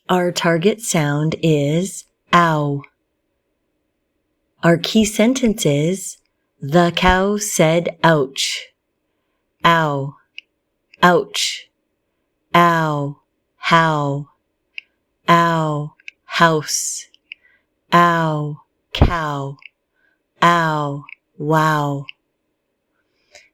Our target sound is ow. Our key sentence is, the cow said ouch. Ow, ouch, ow, how, ow, house, ow, cow, ow, wow.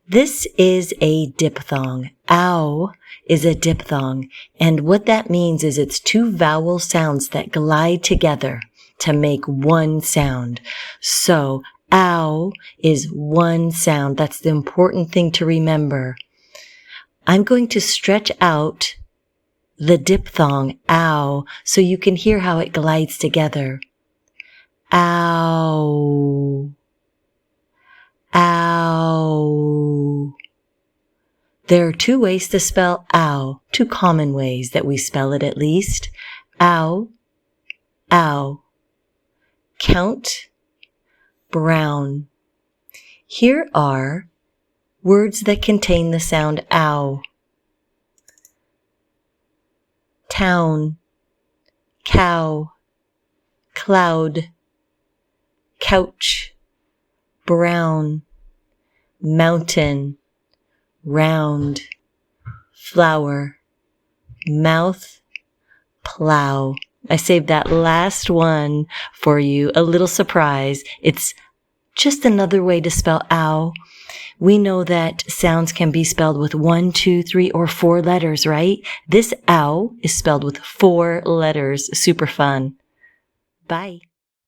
This is a diphthong. Ow is a diphthong, and what that means is it's two vowel sounds that glide together to make one sound. So, ow is one sound. That's the important thing to remember. I'm going to stretch out the diphthong, ow, so you can hear how it glides together. Ow. Ow. There are two ways to spell ow, two common ways that we spell it at least. Ow, ow. Count, brown. Here are words that contain the sound ow. Town, cow, cloud, couch, brown, mountain, round, flower, mouth, plow. I saved that last one for you, a little surprise. It's just another way to spell ow. We know that sounds can be spelled with 1, 2, 3, or 4 letters, right? This ow is spelled with 4 letters. Super fun. Bye.